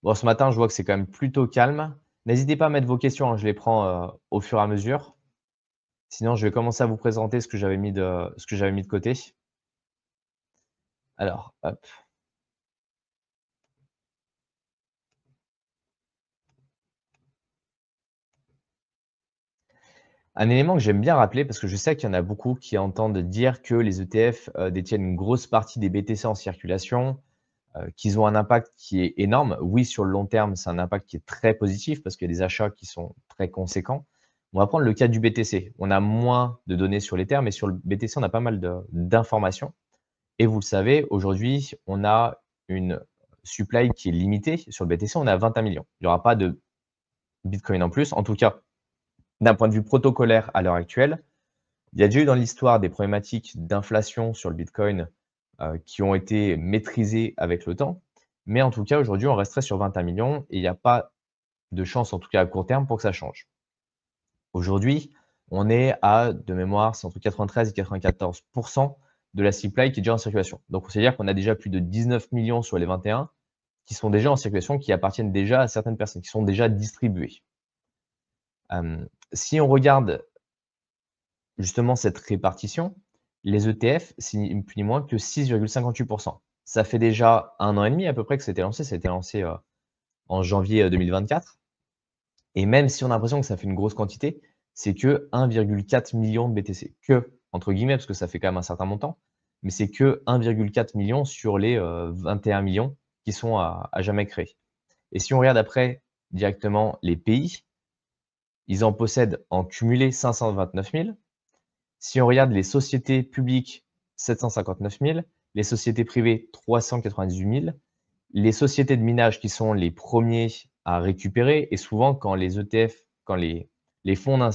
Bon, ce matin, je vois que c'est quand même plutôt calme. N'hésitez pas à mettre vos questions, hein, je les prends, au fur et à mesure. Sinon, je vais commencer à vous présenter ce que j'avais mis de côté. Alors, hop, un élément que j'aime bien rappeler parce que je sais qu'il y en a beaucoup qui entendent dire que les ETF, détiennent une grosse partie des BTC en circulation, qu'ils ont un impact qui est énorme. Oui, sur le long terme, c'est un impact qui est très positif parce qu'il y a des achats qui sont très conséquents. On va prendre le cas du BTC. On a moins de données sur l'Ether, mais sur le BTC, on a pas mal d'informations. Et vous le savez, aujourd'hui, on a une supply qui est limitée. Sur le BTC, on est à 21 millions. Il n'y aura pas de Bitcoin en plus. En tout cas, d'un point de vue protocolaire à l'heure actuelle, il y a déjà eu dans l'histoire des problématiques d'inflation sur le Bitcoin qui ont été maîtrisées avec le temps. Mais en tout cas, aujourd'hui, on resterait sur 21 millions et il n'y a pas de chance, en tout cas à court terme, pour que ça change. Aujourd'hui, on est à, de mémoire, c'est entre 93 et 94 de la supply qui est déjà en circulation. Donc, c'est à dire qu'on a déjà plus de 19 millions sur les 21 qui sont déjà en circulation, qui appartiennent déjà à certaines personnes, qui sont déjà distribués. Si on regarde justement cette répartition, les ETF, c'est ni plus ni moins que 6,58. Ça fait déjà 1 an et demi à peu près que ça a été lancé. Ça a été lancé, en janvier, 2024 et même si on a l'impression que ça fait une grosse quantité, c'est que 1,4 million de BTC. Que, entre guillemets, parce que ça fait quand même un certain montant, mais c'est que 1,4 million sur les, 21 millions qui sont à jamais créés. Et si on regarde après directement les pays, ils en possèdent en cumulé 529 000. Si on regarde les sociétés publiques, 759 000, les sociétés privées, 398 000, les sociétés de minage qui sont les premiers à récupérer et souvent quand les ETF, quand les fonds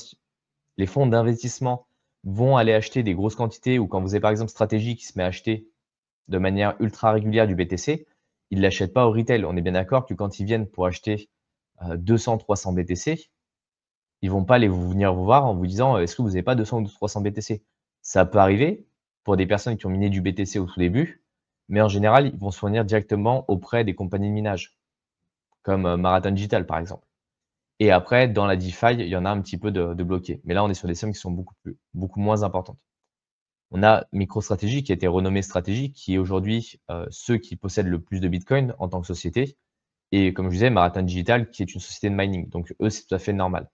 les fonds d'investissement vont aller acheter des grosses quantités ou quand vous avez par exemple Stratégie qui se met à acheter de manière ultra régulière du BTC, ils ne l'achètent pas au retail. On est bien d'accord que quand ils viennent pour acheter 200-300 BTC, ils vont pas venir vous voir en vous disant est-ce que vous n'avez pas 200 ou 300 BTC. Ça peut arriver pour des personnes qui ont miné du BTC au tout début, mais en général, ils vont se fournir directement auprès des compagnies de minage, comme Marathon Digital par exemple. Et après, dans la DeFi, il y en a un petit peu de bloqués. Mais là, on est sur des sommes qui sont beaucoup moins importantes. On a MicroStrategy qui a été renommé Stratégie, qui est aujourd'hui ceux qui possèdent le plus de Bitcoin en tant que société. Et comme je disais, Marathon Digital qui est une société de mining. Donc eux, c'est tout à fait normal.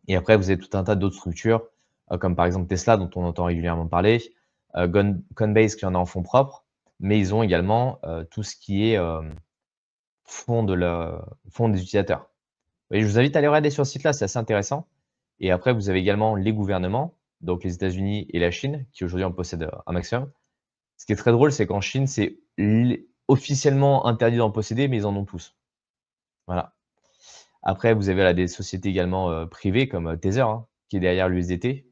Et après, vous avez tout un tas d'autres structures, comme par exemple Tesla, dont on entend régulièrement parler, Coinbase qui en a en fonds propres, mais ils ont également tout ce qui est fonds des utilisateurs. Oui, je vous invite à aller regarder sur ce site-là, c'est assez intéressant. Et après, vous avez également les gouvernements, donc les États-Unis et la Chine, qui aujourd'hui en possèdent un maximum. Ce qui est très drôle, c'est qu'en Chine, c'est officiellement interdit d'en posséder, mais ils en ont tous. Voilà. Après, vous avez là des sociétés également privées comme Tether, hein, qui est derrière l'USDT,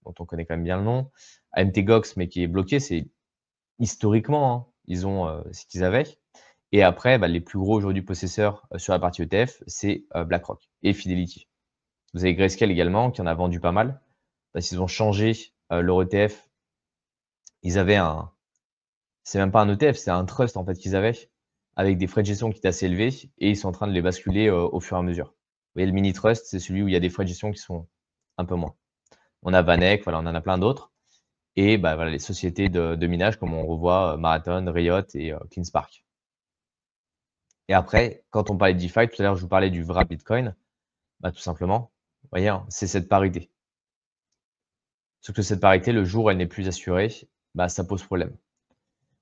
dont on connaît quand même bien le nom. AMT-GOX, mais qui est bloqué, c'est historiquement, hein, ils ont ce qu'ils avaient. Et après, bah, les plus gros aujourd'hui possesseurs sur la partie ETF, c'est BlackRock et Fidelity. Vous avez Grayscale également, qui en a vendu pas mal, parce qu'ils ont changé leur ETF. Ils avaient c'est même pas un ETF, c'est un trust en fait qu'ils avaient, avec des frais de gestion qui étaient assez élevés, et ils sont en train de les basculer au fur et à mesure. Vous voyez, le mini trust, c'est celui où il y a des frais de gestion qui sont un peu moins. On a Vanek, voilà, on en a plein d'autres. Et bah, voilà, les sociétés de minage, comme on revoit Marathon, Riot et CleanSpark. Et après, quand on parlait de DeFi, tout à l'heure, je vous parlais du vrai Bitcoin, bah, tout simplement, vous voyez, hein, c'est cette parité. Sauf que cette parité, le jour où elle n'est plus assurée, bah, ça pose problème.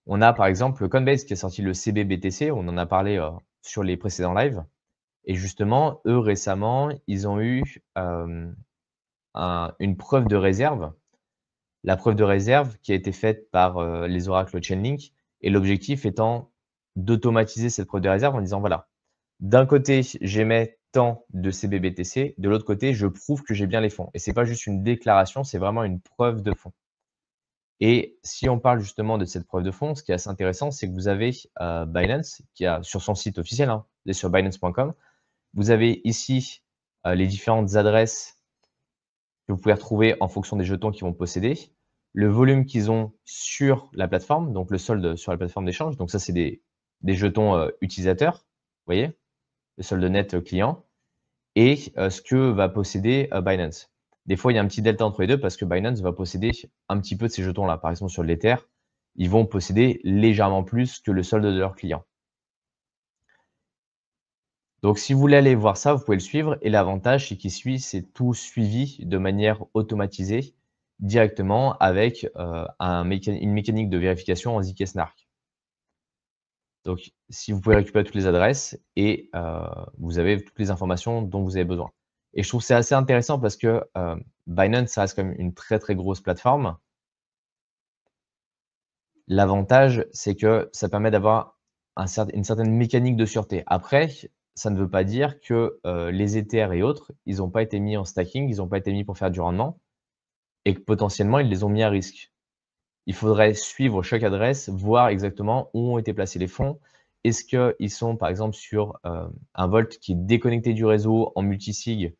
On a par exemple Coinbase qui a sorti le CBBTC, on en a parlé sur les précédents lives. Et justement, eux récemment, ils ont eu une preuve de réserve. La preuve de réserve qui a été faite par les oracles Chainlink, et l'objectif étant d'automatiser cette preuve de réserve en disant voilà, d'un côté, j'émets tant de CBBTC, de l'autre côté, je prouve que j'ai bien les fonds. Et c'est pas juste une déclaration, c'est vraiment une preuve de fonds. Et si on parle justement de cette preuve de fonds, ce qui est assez intéressant, c'est que vous avez Binance, qui a sur son site officiel, hein, vous êtes sur binance.com, vous avez ici les différentes adresses que vous pouvez retrouver en fonction des jetons qu'ils vont posséder, le volume qu'ils ont sur la plateforme, donc le solde sur la plateforme d'échange. Donc ça, c'est des jetons utilisateurs. voyez? Le solde net client et ce que va posséder, Binance. Des fois, il y a un petit delta entre les 2 parce que Binance va posséder un petit peu de ces jetons-là. Par exemple, sur l'Ether, ils vont posséder légèrement plus que le solde de leurs clients. Donc si vous voulez aller voir ça, vous pouvez le suivre et l'avantage, c'est qu'il suit c'est tout suivi de manière automatisée directement avec, une mécanique de vérification en ZK Snark. Donc si vous pouvez récupérer toutes les adresses et vous avez toutes les informations dont vous avez besoin. Et je trouve que c'est assez intéressant parce que, Binance, ça reste quand même une très, très grosse plateforme. L'avantage, c'est que ça permet d'avoir une certaine mécanique de sûreté. Après, ça ne veut pas dire que, les Ethers et autres, ils n'ont pas été mis en stacking, ils n'ont pas été mis pour faire du rendement et que potentiellement, ils les ont mis à risque. Il faudrait suivre chaque adresse, voir exactement où ont été placés les fonds. Est-ce qu'ils sont, par exemple, sur, un vault qui est déconnecté du réseau en multisig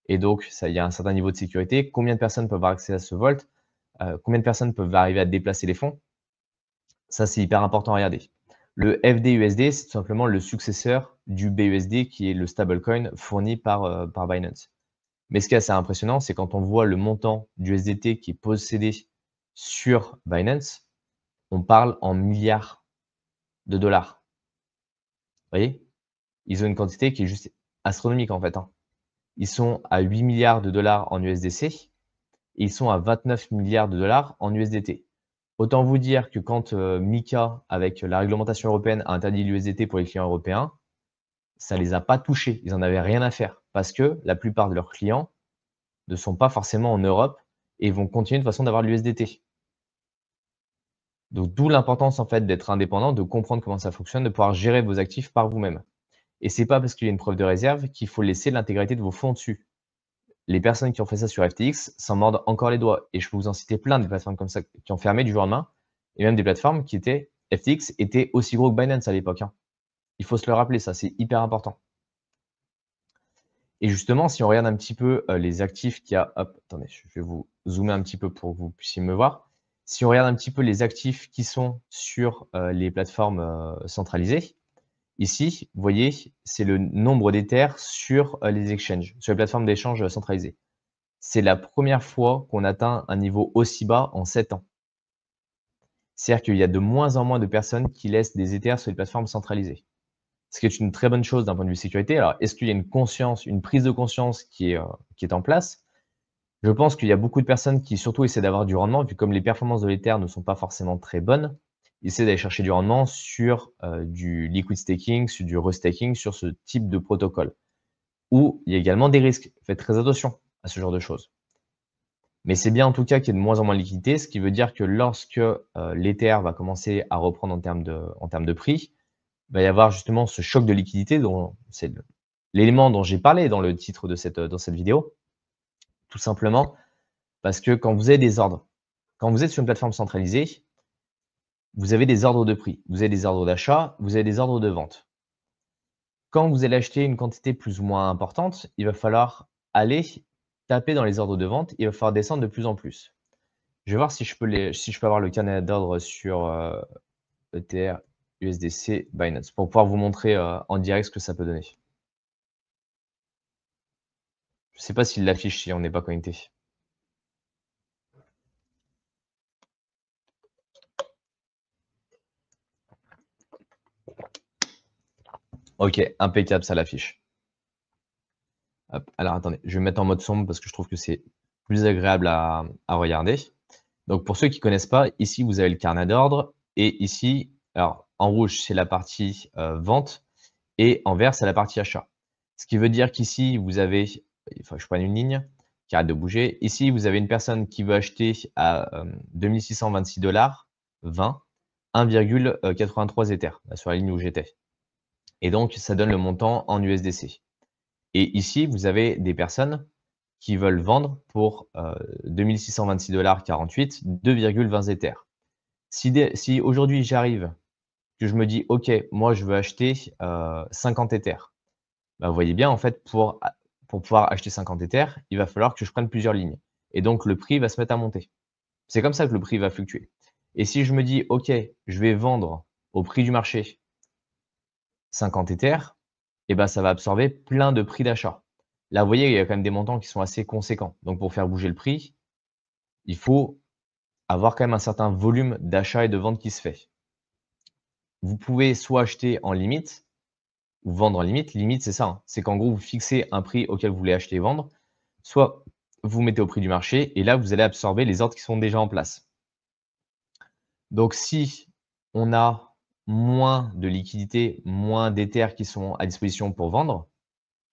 et donc ça il y a un certain niveau de sécurité? Combien de personnes peuvent avoir accès à ce vault? Combien de personnes peuvent arriver à déplacer les fonds? Ça, c'est hyper important à regarder. Le FDUSD, c'est tout simplement le successeur du BUSD qui est le stablecoin fourni par Binance. Mais ce qui est assez impressionnant, c'est quand on voit le montant du USDT qui est possédé sur Binance, on parle en milliards de dollars. Vous voyez? Ils ont une quantité qui est juste astronomique en fait, hein. Ils sont à 8 milliards de dollars en USDC et ils sont à 29 milliards de dollars en USDT. Autant vous dire que quand, MiCA, avec la réglementation européenne, a interdit l'USDT pour les clients européens, ça les a pas touchés. Ils en avaient rien à faire parce que la plupart de leurs clients ne sont pas forcément en Europe et vont continuer de toute façon d'avoir de l'USDT. Donc d'où l'importance en fait d'être indépendant, de comprendre comment ça fonctionne, de pouvoir gérer vos actifs par vous-même. Et c'est pas parce qu'il y a une preuve de réserve qu'il faut laisser l'intégralité de vos fonds dessus. Les personnes qui ont fait ça sur FTX s'en mordent encore les doigts et je peux vous en citer plein des plateformes comme ça qui ont fermé du jour au lendemain et même des plateformes qui étaient FTX était aussi gros que Binance à l'époque, hein. Il faut se le rappeler ça, c'est hyper important. Et justement, si on regarde un petit peu, les actifs qu'il y a hop, attendez, je vais vous zoomer un petit peu pour que vous puissiez me voir. Si on regarde un petit peu les actifs qui sont sur, les plateformes, centralisées, ici, vous voyez, c'est le nombre d'Ethers sur, les exchanges, sur les plateformes d'échange, centralisées. C'est la première fois qu'on atteint un niveau aussi bas en 7 ans. C'est-à-dire qu'il y a de moins en moins de personnes qui laissent des Ethers sur les plateformes centralisées. Ce qui est une très bonne chose d'un point de vue sécurité. Alors, est-ce qu'il y a une conscience, une prise de conscience qui est en place? Je pense qu'il y a beaucoup de personnes qui surtout essaient d'avoir du rendement, vu comme les performances de l'Ether ne sont pas forcément très bonnes, ils essaient d'aller chercher du rendement sur, du liquid staking, sur du restaking, sur ce type de protocole. Où il y a également des risques. Faites très attention à ce genre de choses. Mais c'est bien en tout cas qu'il y ait de moins en moins de liquidités, ce qui veut dire que lorsque, l'Ether va commencer à reprendre en termes de prix, il va y avoir justement ce choc de liquidité dont c'est l'élément dont j'ai parlé dans le titre de dans cette vidéo. Tout simplement parce que quand vous avez des ordres, quand vous êtes sur une plateforme centralisée, vous avez des ordres de prix, vous avez des ordres d'achat, vous avez des ordres de vente. Quand vous allez acheter une quantité plus ou moins importante, il va falloir aller taper dans les ordres de vente, il va falloir descendre de plus en plus. Je vais voir si je peux avoir le carnet d'ordre sur, ETH, USDC, Binance pour pouvoir vous montrer, en direct ce que ça peut donner. Je sais pas s'il l'affiche si on n'est pas connecté. OK, impeccable, ça l'affiche. Hop, alors attendez, je vais mettre en mode sombre parce que je trouve que c'est plus agréable à regarder. Donc pour ceux qui connaissent pas, ici vous avez le carnet d'ordre et ici, alors en rouge c'est la partie, vente et en vert c'est la partie achat. Ce qui veut dire qu'ici vous avez il faut que je prenne une ligne qui arrête de bouger. Ici vous avez une personne qui veut acheter à, 2 626 20 1,83 Ether, là sur la ligne où j'étais et donc ça donne le montant en USDC. Et ici, vous avez des personnes qui veulent vendre pour 2 626,48 2,20 Ether. Si aujourd'hui j'arrive, que je me dis OK, moi je veux acheter 50 Ether, bah, vous voyez bien en fait pour pouvoir acheter 50 Ether, il va falloir que je prenne plusieurs lignes et donc le prix va se mettre à monter. C'est comme ça que le prix va fluctuer. Et si je me dis OK, je vais vendre au prix du marché 50 Ether, et ben, ça va absorber plein de prix d'achat. Là, vous voyez, il y a quand même des montants qui sont assez conséquents. Donc pour faire bouger le prix, il faut avoir quand même un certain volume d'achat et de vente qui se fait. Vous pouvez soit acheter en limite ou vendre en limite. Limite, c'est ça, hein, c'est qu'en gros, vous fixez un prix auquel vous voulez acheter et vendre, soit vous mettez au prix du marché et là, vous allez absorber les ordres qui sont déjà en place. Donc si on a moins de liquidités, moins d'Ethers qui sont à disposition pour vendre,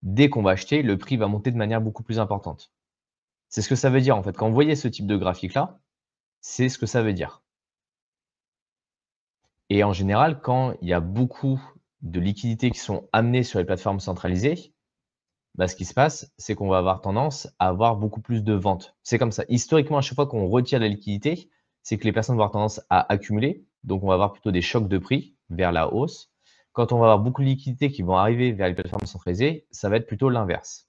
dès qu'on va acheter, le prix va monter de manière beaucoup plus importante. C'est ce que ça veut dire en fait. Quand vous voyez ce type de graphique-là, c'est ce que ça veut dire. Et en général, quand il y a beaucoup de liquidités qui sont amenées sur les plateformes centralisées, bah, ce qui se passe, c'est qu'on va avoir tendance à avoir beaucoup plus de ventes. C'est comme ça. Historiquement, à chaque fois qu'on retire la liquidité, c'est que les personnes vont avoir tendance à accumuler. Donc, on va avoir plutôt des chocs de prix vers la hausse. Quand on va avoir beaucoup de liquidités qui vont arriver vers les plateformes centralisées, ça va être plutôt l'inverse.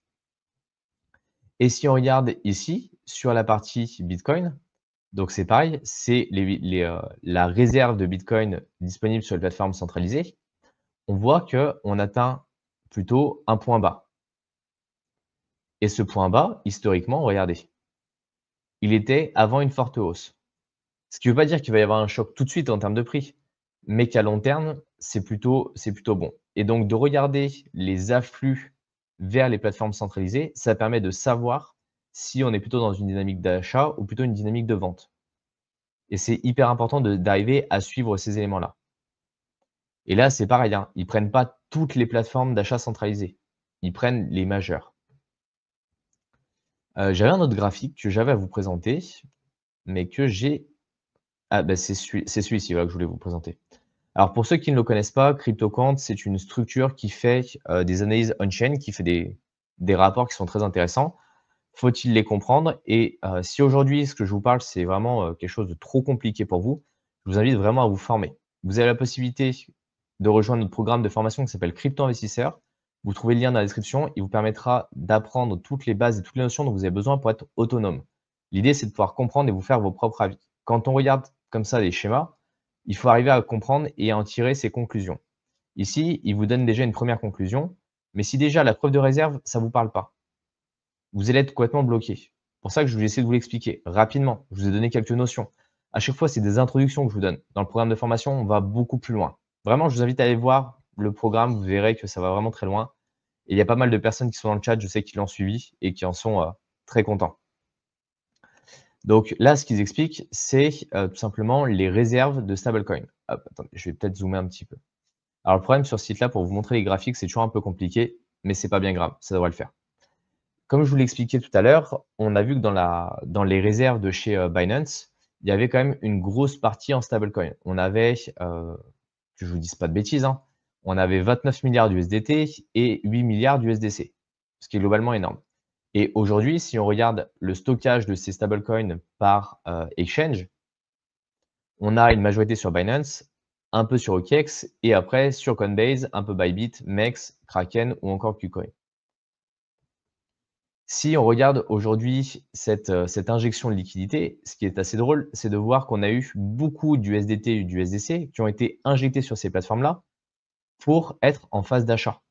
Et si on regarde ici, sur la partie Bitcoin, donc c'est pareil, c'est la réserve de Bitcoin disponible sur les plateformes centralisées. On voit qu'on atteint plutôt un point bas. Et ce point bas, historiquement, regardez, il était avant une forte hausse. Ce qui ne veut pas dire qu'il va y avoir un choc tout de suite en termes de prix, mais qu'à long terme, c'est plutôt bon. Et donc de regarder les afflux vers les plateformes centralisées, ça permet de savoir si on est plutôt dans une dynamique d'achat ou plutôt une dynamique de vente. Et c'est hyper important d'arriver à suivre ces éléments-là. Et là, c'est pareil, hein, ils ne prennent pas toutes les plateformes d'achat centralisées. Ils prennent les majeures. J'avais un autre graphique que j'avais à vous présenter, mais que j'ai bah, c'est celui-ci, voilà, que je voulais vous présenter. Alors pour ceux qui ne le connaissent pas, CryptoQuant, c'est une structure qui fait, des analyses on-chain, qui fait des rapports qui sont très intéressants. Faut-il les comprendre? Et si aujourd'hui, ce que je vous parle, c'est vraiment, quelque chose de trop compliqué pour vous, je vous invite vraiment à vous former. Vous avez la possibilité de rejoindre notre programme de formation qui s'appelle Crypto Investisseur. Vous trouvez le lien dans la description. Il vous permettra d'apprendre toutes les bases et toutes les notions dont vous avez besoin pour être autonome. L'idée, c'est de pouvoir comprendre et vous faire vos propres avis. Quand on regarde comme ça les schémas, il faut arriver à comprendre et à en tirer ses conclusions. Ici, il vous donne déjà une première conclusion, mais si déjà la preuve de réserve, ça ne vous parle pas, vous allez être complètement bloqué. C'est pour ça que je vais essayer de vous l'expliquer rapidement. Je vous ai donné quelques notions. À chaque fois, c'est des introductions que je vous donne. Dans le programme de formation, on va beaucoup plus loin. Vraiment, je vous invite à aller voir le programme. Vous verrez que ça va vraiment très loin. Et il y a pas mal de personnes qui sont dans le chat, je sais, qui l'ont suivi et qui en sont très contents. Donc là, ce qu'ils expliquent, c'est tout simplement les réserves de stablecoin. Hop, attendez, je vais peut-être zoomer un petit peu. Alors le problème sur ce site-là, pour vous montrer les graphiques, c'est toujours un peu compliqué, mais c'est pas bien grave, ça devrait le faire. Comme je vous l'expliquais tout à l'heure, on a vu que dans les réserves de chez Binance, il y avait quand même une grosse partie en stablecoin. On avait, que je vous dise pas de bêtises, hein, on avait 29 milliards d'USDT et 8 milliards d'USDC, ce qui est globalement énorme. Et aujourd'hui, si on regarde le stockage de ces stablecoins par exchange, on a une majorité sur Binance, un peu sur OKEx et après sur Coinbase, un peu Bybit, MEX, Kraken ou encore KuCoin. Si on regarde aujourd'hui cette injection de liquidité, ce qui est assez drôle, c'est de voir qu'on a eu beaucoup d'USDT et d'USDC qui ont été injectés sur ces plateformes-là pour être en phase d'achat.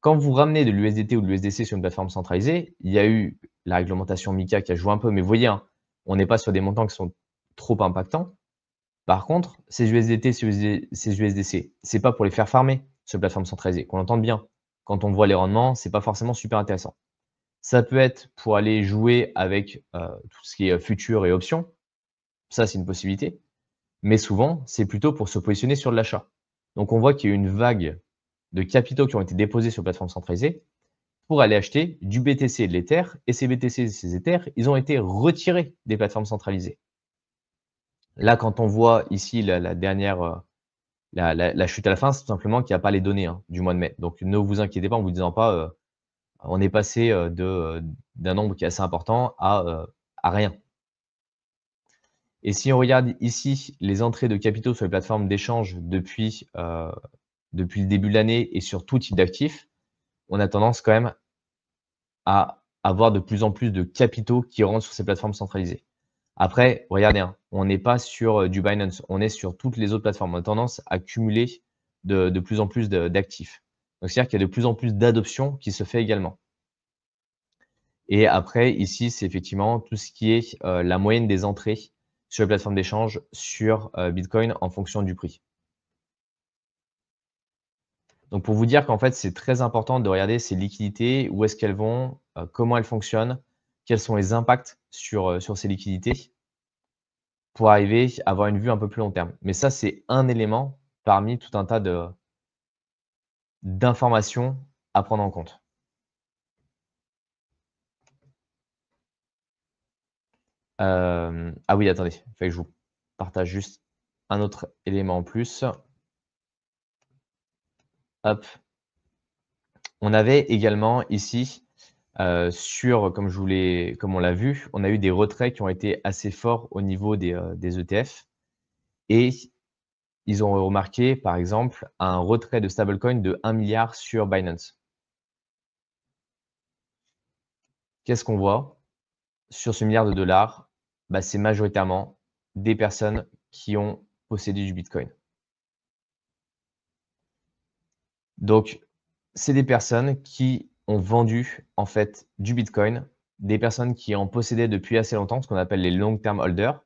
Quand vous ramenez de l'USDT ou de l'USDC sur une plateforme centralisée, il y a eu la réglementation MiCA qui a joué un peu, mais vous voyez, hein, on n'est pas sur des montants qui sont trop impactants. Par contre, ces USDT, ces USDC, c'est pas pour les faire farmer sur une plateforme centralisée, qu'on entende bien. Quand on voit les rendements, c'est pas forcément super intéressant. Ça peut être pour aller jouer avec, tout ce qui est, futur et options. Ça, c'est une possibilité. Mais souvent, c'est plutôt pour se positionner sur de l'achat. Donc on voit qu'il y a eu une vague de capitaux qui ont été déposés sur plateforme centralisée pour aller acheter du BTC et de l'Ether et ces BTC et ces Ethers, ils ont été retirés des plateformes centralisées. Là, quand on voit ici la dernière, la chute à la fin, c'est tout simplement qu'il y a pas les données, hein, du mois de mai. Donc ne vous inquiétez pas en vous disant pas, on est passé, d'un nombre qui est assez important à rien. Et si on regarde ici les entrées de capitaux sur les plateformes d'échange depuis le début de l'année et sur tout type d'actifs, on a tendance quand même à avoir de plus en plus de capitaux qui rentrent sur ces plateformes centralisées. Après, regardez, hein, on n'est pas sur du Binance, on est sur toutes les autres plateformes. On a tendance à cumuler de plus en plus d'actifs. Donc c'est-à-dire qu'il y a de plus en plus d'adoption qui se fait également. Et après ici, c'est effectivement tout ce qui est, la moyenne des entrées sur les plateformes d'échange sur, Bitcoin en fonction du prix. Donc pour vous dire qu'en fait, c'est très important de regarder ces liquidités, où est-ce qu'elles vont, comment elles fonctionnent, quels sont les impacts sur ces liquidités, pour arriver à avoir une vue un peu plus long terme. Mais ça, c'est un élément parmi tout un tas d'informations à prendre en compte. Ah oui, attendez, il fallait que je vous partage juste un autre élément en plus. Hop. On avait également ici, comme on l'a vu, on a eu des retraits qui ont été assez forts au niveau des ETF et ils ont remarqué, par exemple, un retrait de stablecoin de 1 000 000 sur Binance. Qu'est-ce qu'on voit? Sur ce milliard de dollars, bah, c'est majoritairement des personnes qui ont possédé du bitcoin. Donc, c'est des personnes qui ont vendu, en fait, du bitcoin, des personnes qui en possédaient depuis assez longtemps, ce qu'on appelle les long term holders.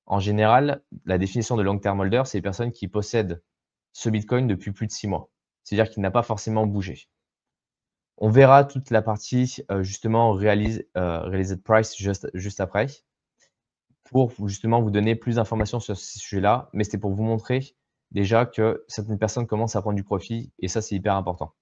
En général, la définition de long term holder, c'est les personnes qui possèdent ce bitcoin depuis plus de 6 mois. C'est-à-dire qu'il n'a pas forcément bougé. On verra toute la partie, justement realized price juste après, pour justement vous donner plus d'informations sur ce sujet-là, mais c'était pour vous montrer déjà que certaines personnes commencent à prendre du profit et ça, c'est hyper important.